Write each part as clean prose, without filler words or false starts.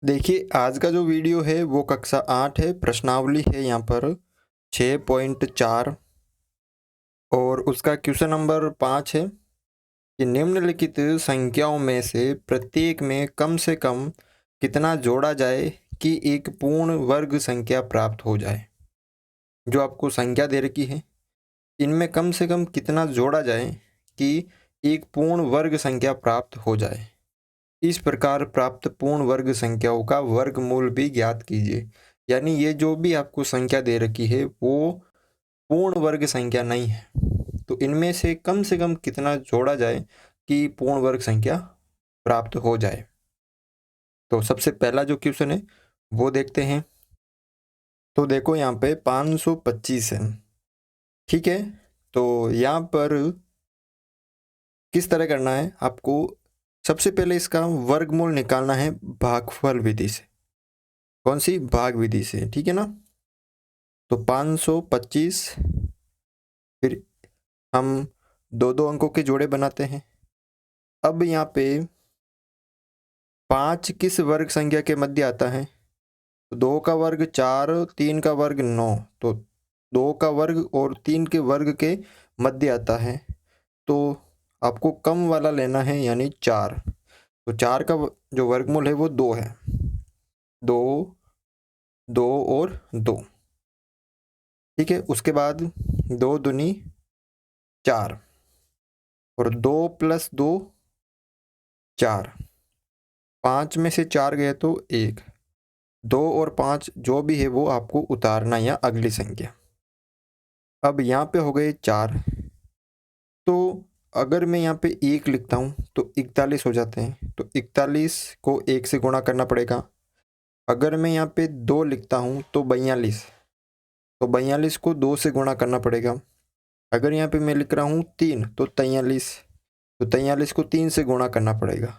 देखिए, आज का जो वीडियो है वो कक्षा 8 है, प्रश्नावली है यहाँ पर 6.4 और उसका क्वेश्चन नंबर 5 है कि निम्नलिखित संख्याओं में से प्रत्येक में कम से कम कितना जोड़ा जाए कि एक पूर्ण वर्ग संख्या प्राप्त हो जाए। जो आपको संख्या दे रखी है, इनमें कम से कम कितना जोड़ा जाए कि एक पूर्ण वर्ग संख्या प्राप्त हो जाए। इस प्रकार प्राप्त पूर्ण वर्ग संख्याओं का वर्गमूल भी ज्ञात कीजिए। यानी ये जो भी आपको संख्या दे रखी है वो पूर्ण वर्ग संख्या नहीं है, तो इनमें से कम कितना जोड़ा जाए कि पूर्ण वर्ग संख्या प्राप्त हो जाए। तो सबसे पहला जो क्वेश्चन है वो देखते हैं। तो देखो यहाँ पे 525 है, ठीक है। तो यहाँ पर किस तरह करना है आपको, सबसे पहले इसका वर्गमूल निकालना है भागफल विधि से। कौन सी? भाग विधि से, ठीक है ना। तो 525, फिर हम दो दो अंकों के जोड़े बनाते हैं। अब यहाँ पे 5 किस वर्ग संख्या के मध्य आता है? तो 2 का वर्ग 4, 3 का वर्ग 9, तो 2 का वर्ग और 3 के वर्ग के मध्य आता है। तो आपको कम वाला लेना है, यानी 4। तो 4 का जो वर्गमूल है वो 2 है। 2, 2 और 2, ठीक है। उसके बाद 2 दूनी 4 और 2 + 2 4, 5 में से 4 गए तो 1, 2 और 5 जो भी है वो आपको उतारना या अगली संख्या। अब यहाँ पे हो गए 4, तो अगर मैं यहाँ पे 1 लिखता हूँ तो 41 हो जाते हैं, तो 41 को 1 से गुणा करना पड़ेगा। अगर मैं यहाँ पे 2 लिखता हूँ तो 42, तो 42 को 2 से गुणा करना पड़ेगा। अगर यहाँ पे मैं लिख रहा हूँ 3 तो 43, तो 43 को 3 से गुणा करना पड़ेगा।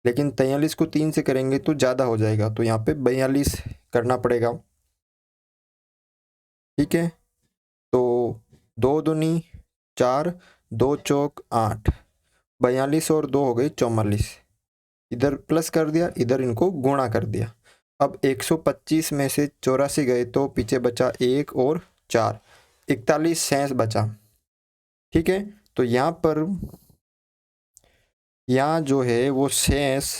लेकिन 43 को 3 से करेंगे तो ज़्यादा हो जाएगा, तो यहाँ पे 42 करना पड़ेगा, ठीक है। तो 2 दूनी 4, 2 चौक 8, 42 और 2 हो गई 44। इधर प्लस कर दिया, इधर इनको गुणा कर दिया। अब 125 में से 84 गए तो पीछे बचा 1 और 4, 41 शेष बचा, ठीक है। तो यहाँ पर यहाँ जो है वो शेष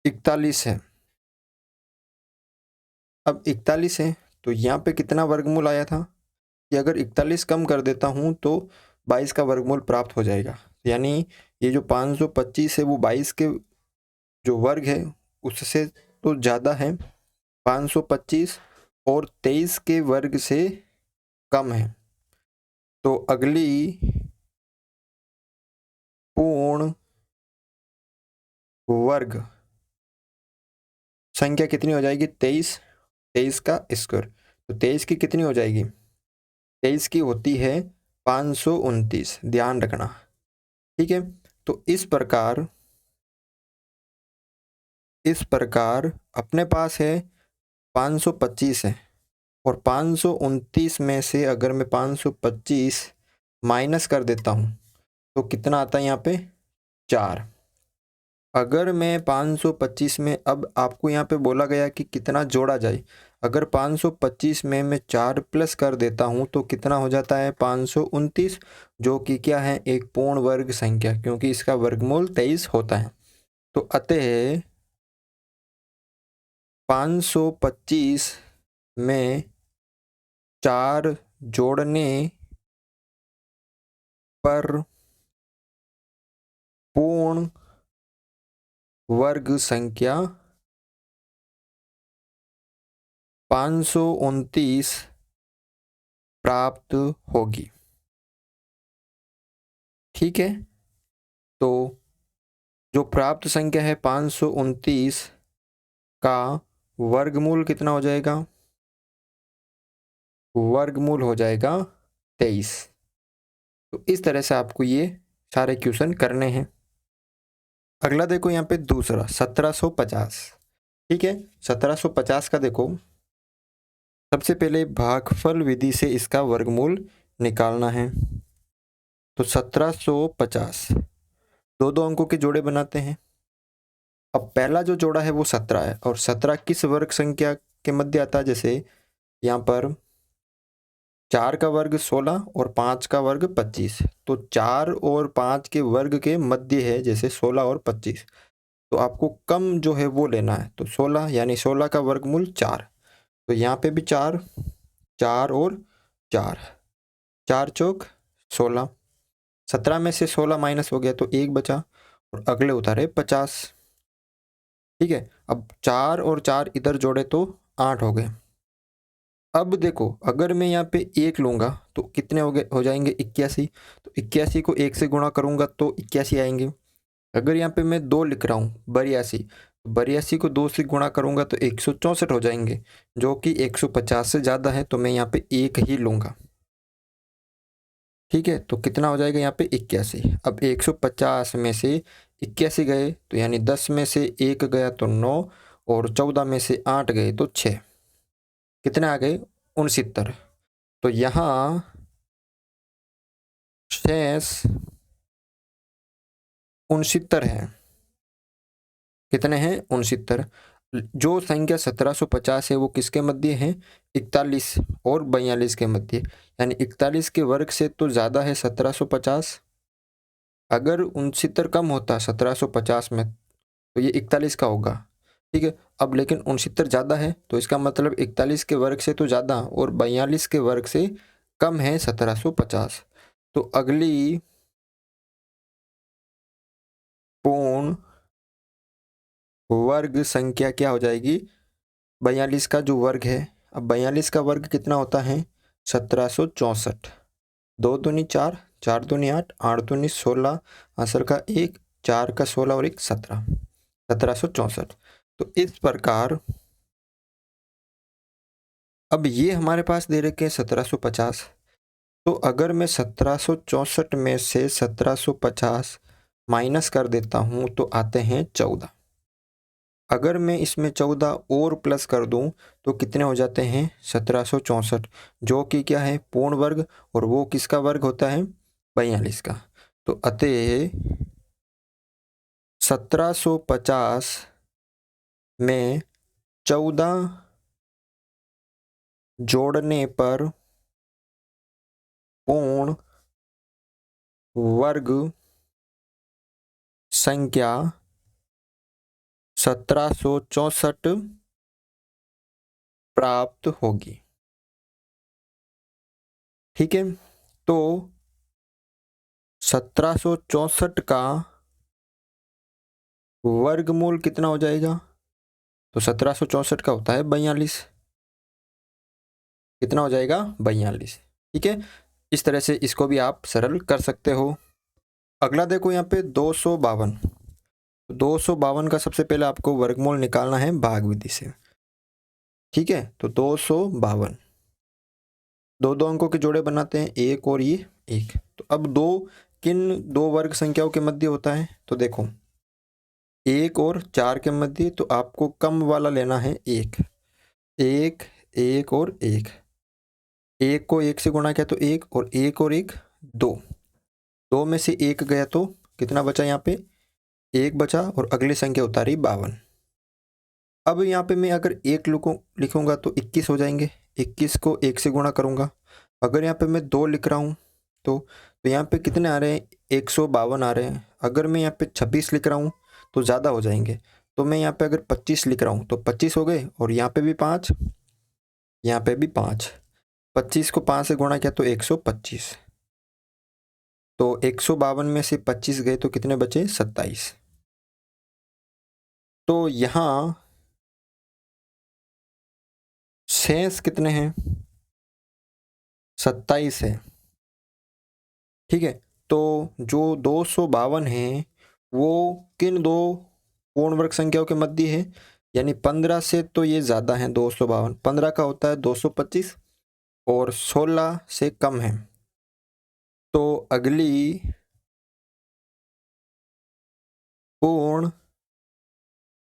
41 है। अब 41 है तो यहाँ पे कितना वर्गमूल आया था कि अगर 41 कम कर देता हूँ तो 22 का वर्गमूल प्राप्त हो जाएगा। यानी ये जो 525 है वो 22 के जो वर्ग है उससे तो ज़्यादा है, 525 और 23 के वर्ग से कम है। तो अगली पूर्ण वर्ग संख्या कितनी हो जाएगी? 23, 23 का स्क्वायर। तो 23 की कितनी हो जाएगी? 23 की होती है 529, ध्यान रखना, ठीक है। तो इस प्रकार अपने पास है 525 है, और 529 में से अगर मैं 525 माइनस कर देता हूँ तो कितना आता है यहाँ पे? 4। अगर मैं 525 में, अब आपको यहाँ पे बोला गया कि कितना जोड़ा जाए, अगर 525 में मैं 4 प्लस कर देता हूँ तो कितना हो जाता है? 529, जो कि क्या है? एक पूर्ण वर्ग संख्या, क्योंकि इसका वर्गमूल 23 होता है। तो अतः 525 में 4 जोड़ने पर पूर्ण वर्ग संख्या 529 प्राप्त होगी, ठीक है। तो जो प्राप्त संख्या है 529 का वर्गमूल कितना हो जाएगा? वर्गमूल हो जाएगा 23। तो इस तरह से आपको ये सारे क्वेश्चन करने हैं। अगला देखो यहाँ पे दूसरा 1750, ठीक है। 1750 का देखो, सबसे पहले भागफल विधि से इसका वर्गमूल निकालना है। तो 1750, दो दो अंकों के जोड़े बनाते हैं। अब पहला जो जोड़ा है वो 17 है और 17 किस वर्ग संख्या के मध्य आता है? जैसे यहाँ पर 4 का वर्ग 16 और 5 का वर्ग 25, तो 4 और 5 के वर्ग के मध्य है जैसे 16 और 25, तो आपको कम जो है वो लेना है। तो 16 यानी 16 का वर्गमूल 4, तो यहाँ पे भी 4, 4 और 4, 4 चौक 16, 17 में से 16 माइनस हो गया तो 1 बचा और अगले उतारे 50। ठीक है, अब 4 और 4 इधर जोड़े तो 8 हो गए। अब देखो अगर मैं यहाँ पे 1 लूँगा तो कितने हो जाएंगे? 81। तो 81 को 1 से गुणा करूँगा तो 81 आएंगे। अगर यहाँ पे मैं 2 लिख रहा हूँ 82, 82 को 2 से गुणा करूँगा तो 164 हो जाएंगे, जो कि 150 से ज़्यादा है, तो मैं यहाँ पे 1 ही लूँगा। ठीक है, तो कितना हो जाएगा यहाँ पे? 81। अब 150 में से 81 गए तो यानी 10 में से 1 गया तो 9 और 14 में से 8 गए तो 6, कितने आ गए? 69। तो यहाँ शेष 69 है। कितने हैं? 69। जो संख्या 1750 है वो किसके मध्य है? 41 और 42 के मध्य, यानी 41 के वर्ग से तो ज़्यादा है 1750। अगर 69 कम होता 1750 में तो ये 41 का होगा। ठीक है, अब लेकिन 69 ज़्यादा है तो इसका मतलब 41 के वर्ग से तो ज़्यादा और 42 के वर्ग से कम है 1750। तो अगली पूर्ण वर्ग संख्या क्या हो जाएगी? 42 का जो वर्ग है। अब 42 का वर्ग कितना होता है? 1764। 2 दूनी 4, 4 दूनी 8, 8 दूनी 16, आंसर का 1, 4 का 16 और 1 17, 1764। तो इस प्रकार अब ये हमारे पास दे रखे हैं 1750, तो अगर मैं 1764 में से 1750 माइनस कर देता हूँ तो आते हैं 14। अगर मैं इसमें 14 और प्लस कर दूं तो कितने हो जाते हैं? 1764, जो कि क्या है? पूर्ण वर्ग, और वो किसका वर्ग होता है? 42 का। तो अतः 1750 में 14 जोड़ने पर पूर्ण वर्ग संख्या 1764 प्राप्त होगी। ठीक है, तो 1764 का वर्गमूल कितना हो जाएगा? तो 1764 का होता है 42, कितना हो जाएगा? 42। ठीक है, इस तरह से इसको भी आप सरल कर सकते हो। अगला देखो यहाँ पे 252। 252 का सबसे पहले आपको वर्गमूल निकालना है भाग विधि से। ठीक है, तो 252 दो दो अंकों के जोड़े बनाते हैं, एक और ये एक। तो अब दो किन दो वर्ग संख्याओं के मध्य होता है? तो देखो 1 और 4 के मध्य, तो आपको कम वाला लेना है 1, 1, 1 और 1। 1 को 1 से गुणा किया तो 1 और 1 और 1 2, 2 में से 1 गया तो कितना बचा? यहाँ पे 1 बचा और अगली संख्या उतारी 52। अब यहाँ पे मैं अगर 1 लिखूंगा तो 21 हो जाएंगे। 21 को 1 से गुणा करूंगा। अगर यहाँ पे मैं 2 लिख रहा हूँ तो यहाँ पे कितने आ रहे हैं? 152 आ रहे हैं। अगर मैं यहाँ पे 26 लिख रहा हूँ तो ज़्यादा हो जाएंगे, तो मैं यहाँ पे अगर 25 लिख रहा हूँ तो 25 हो गए और यहाँ पे भी 5, यहाँ पे भी 5। 25 को 5 से गुणा किया तो 125। तो 152 में से 25 गए तो कितने बचे? 27। तो यहाँ शेष कितने हैं? 27 है। ठीक है, तो जो 252 है वो किन दो पूर्ण वर्ग संख्याओं के मध्य है? यानी 15 से तो ये ज़्यादा है 252। 15 का होता है 225 और 16 से कम है। तो अगली पूर्ण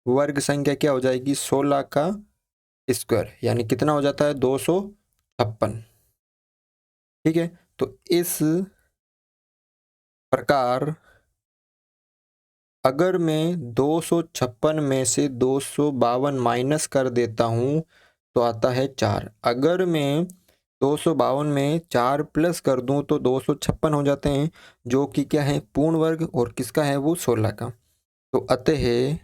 वर्ग संख्या क्या हो जाएगी? 16 का स्क्वायर, यानी कितना हो जाता है? 256। ठीक है, तो इस प्रकार अगर मैं 256 में से 252 माइनस कर देता हूँ तो आता है 4। अगर मैं 252 में 4 प्लस कर दूं तो 256 हो जाते हैं, जो कि क्या है, पूर्ण वर्ग, और किसका है वो 16 का। तो अतः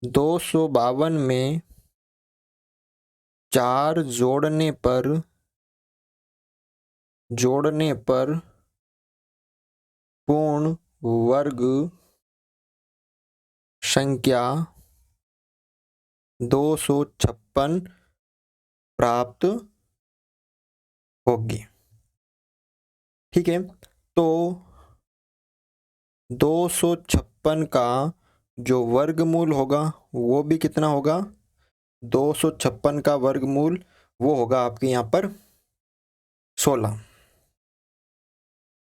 252 में 4 जोड़ने पर पूर्ण वर्ग संख्या 256 प्राप्त होगी। ठीक है, तो 256 का जो वर्गमूल होगा वो भी कितना होगा, 256 का वर्गमूल वो होगा आपके यहाँ पर 16।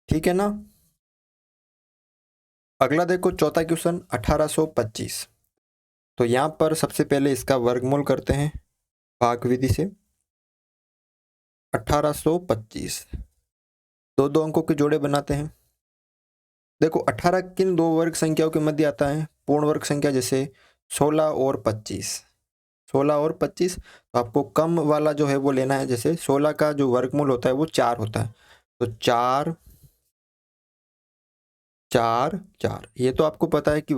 ठीक है ना। अगला देखो चौथा क्वेश्चन 1825। तो यहाँ पर सबसे पहले इसका वर्गमूल करते हैं भाग विधि से। 1825 दो दो अंकों के जोड़े बनाते हैं। देखो 18 किन दो वर्ग संख्याओं के मध्य आता है, पूर्ण वर्ग संख्या, जैसे 16 और 25। 16 और 25, तो आपको कम वाला जो है वो लेना है। जैसे 16 का जो वर्गमूल होता है वो 4 होता है, तो 4 4 4। ये तो आपको पता है कि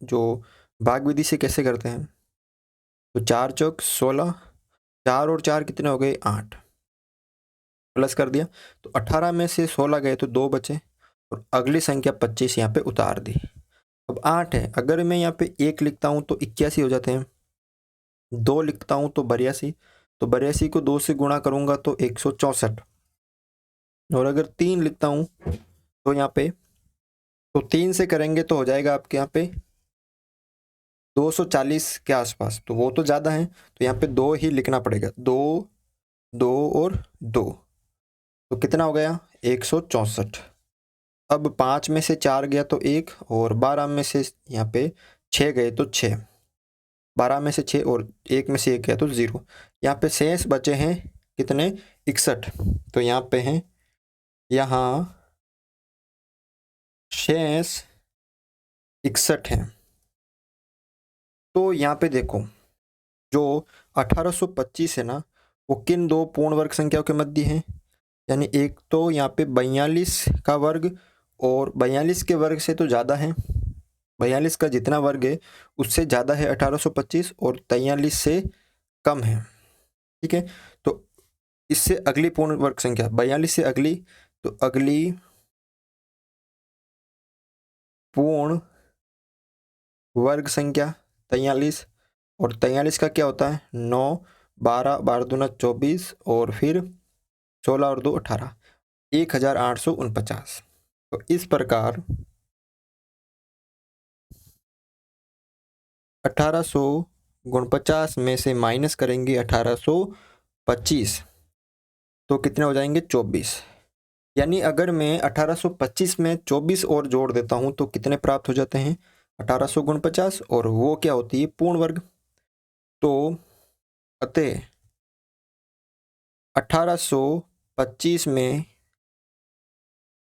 जो भाग विधि से कैसे करते हैं। तो 4 चौक 16, 4 और 4 कितने हो गए, 8, प्लस कर दिया। तो 18 में से 16 गए तो 2 बचे, और अगली संख्या 25 यहाँ पे उतार दी। अब 8 है, अगर मैं यहाँ पे 1 लिखता हूँ तो 81 हो जाते हैं, 2 लिखता हूँ तो 82, तो 82 को 2 से गुणा करूंगा तो 164, और अगर 3 लिखता हूँ तो यहाँ पे, तो 3 से करेंगे तो हो जाएगा आपके यहाँ पे 240 के आसपास, तो वो तो ज़्यादा है, तो यहाँ पे 2 ही लिखना पड़ेगा। 2 2 और 2, तो कितना हो गया, 164। अब 5 में से 4 गया तो 1, और 12 में से यहाँ पे 6 गए तो 6, 12 में से 6 और 1 में से 1 गया तो 0। यहाँ पे शेष बचे हैं कितने, 61। तो यहाँ पे हैं, यहाँ शेष 61 हैं। तो यहाँ पे देखो जो 1825 है ना, वो किन दो पूर्ण वर्ग संख्याओं के मध्य है, यानी एक तो यहाँ पे 42 का वर्ग, और 42 के वर्ग से तो ज़्यादा है, 42 का जितना वर्ग है उससे ज़्यादा है 1825, और 43 से कम है। ठीक है, तो इससे अगली पूर्ण वर्ग संख्या 42 से अगली, तो अगली पूर्ण वर्ग संख्या 43, और 43 का क्या होता है, 9, 12, 12 दूना 24, और फिर 16 और 2 18, 1849। तो इस प्रकार 1849 में से माइनस करेंगे 1825, तो कितने हो जाएंगे, 24। यानी अगर मैं 1825 में 24 और जोड़ देता हूं तो कितने प्राप्त हो जाते हैं, 1849, और वो क्या होती है, पूर्ण वर्ग। तो अतः 1825 में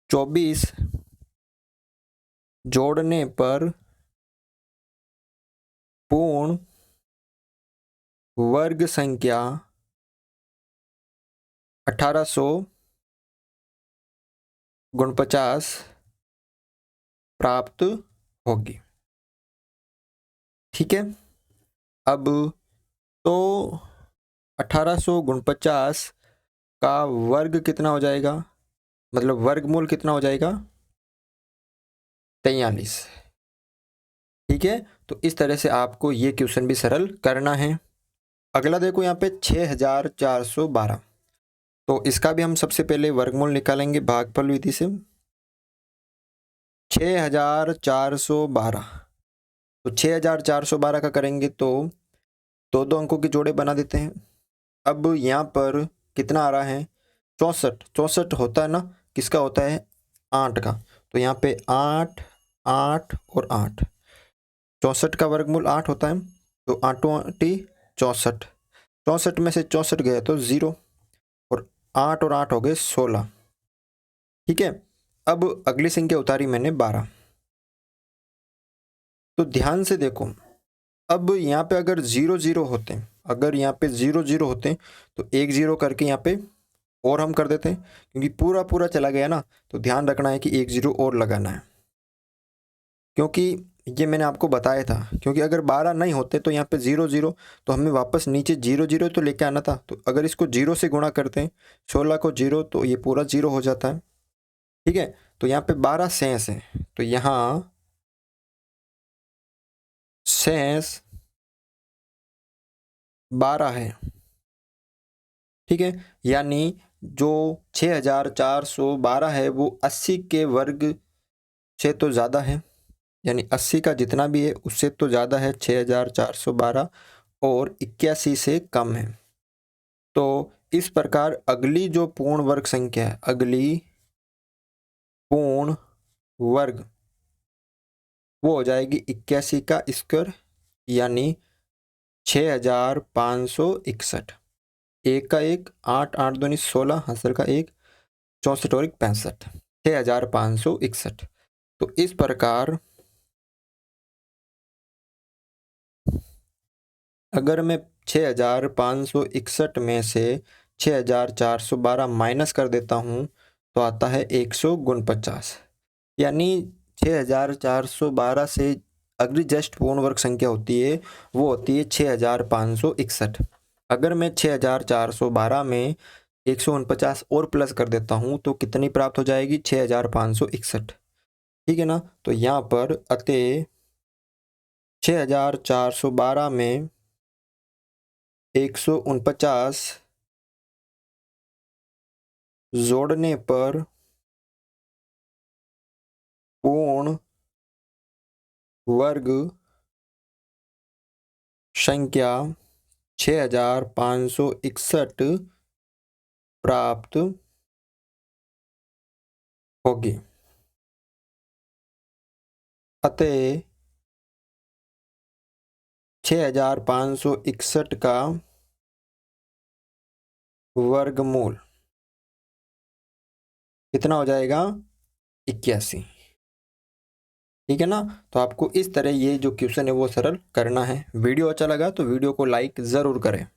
24 जोड़ने पर पूर्ण वर्ग संख्या 1849 प्राप्त होगी। ठीक है, अब तो 1849 का वर्ग कितना हो जाएगा, मतलब वर्गमूल कितना हो जाएगा, 43। ठीक है, तो इस तरह से आपको ये क्वेश्चन भी सरल करना है। अगला देखो यहाँ पे 6412। तो इसका भी हम सबसे पहले वर्गमूल निकालेंगे भागफल विधि से। 6412, तो 6412 का करेंगे तो दो दो अंकों के जोड़े बना देते हैं। अब यहाँ पर कितना आ रहा है, 64। 64 होता है ना, किसका होता है, 8 का। तो यहाँ पे 8 8 और 8, 64 का वर्गमूल 8 होता है, तो 8 8 64, 64 में से 64 गया तो 0, और 8 और 8 हो गए 16। ठीक है, अब अगली संख्या उतारी मैंने 12। तो ध्यान से देखो, अब यहाँ पे अगर 0 0 होते हैं, अगर यहाँ पे 0 0 होते हैं तो 1 0 करके यहाँ पे और हम कर देते हैं, क्योंकि पूरा पूरा चला गया ना, तो ध्यान रखना है कि 1 0 और लगाना है, क्योंकि ये मैंने आपको बताया था। क्योंकि अगर 12 नहीं होते तो यहाँ पे 0 0, तो हमें वापस नीचे 0 0 तो लेके आना था। तो अगर इसको 0 से गुणा करते हैं, 16 को 0, तो ये पूरा 0 हो जाता है। ठीक है, तो यहाँ पे 12 शेष है, तो यहाँ शेष 12 है। ठीक है, यानी जो 6412 है वो 80 के वर्ग से तो ज़्यादा है, यानी 80 का जितना भी है उससे तो ज़्यादा है 6412, और 81 से कम है। तो इस प्रकार अगली जो पूर्ण वर्ग संख्या है, अगली पूर्ण वर्ग, वो हो जाएगी 81 का स्क्वायर, यानी 6561। एक का एक, 8 8 दूनी 16, हंसर का एक, 64 और 65, 6561। तो इस प्रकार अगर मैं 6561 में से 6412 माइनस कर देता हूँ तो आता है 149, यानी 6412 से अगली जस्ट पूर्ण वर्ग संख्या होती है वो होती है 6561। अगर मैं 6412 में 149 और प्लस कर देता हूँ तो कितनी प्राप्त हो जाएगी? 6561। ठीक है ना, तो यहाँ पर अतः 6412 में 149 जोड़ने पर पूर्ण वर्ग संख्या 6561 प्राप्त होगी। अतः 6561 का वर्गमूल कितना हो जाएगा? 81। ठीक है ना, तो आपको इस तरह ये जो क्वेश्चन है वो सरल करना है। वीडियो अच्छा लगा तो वीडियो को लाइक ज़रूर करें।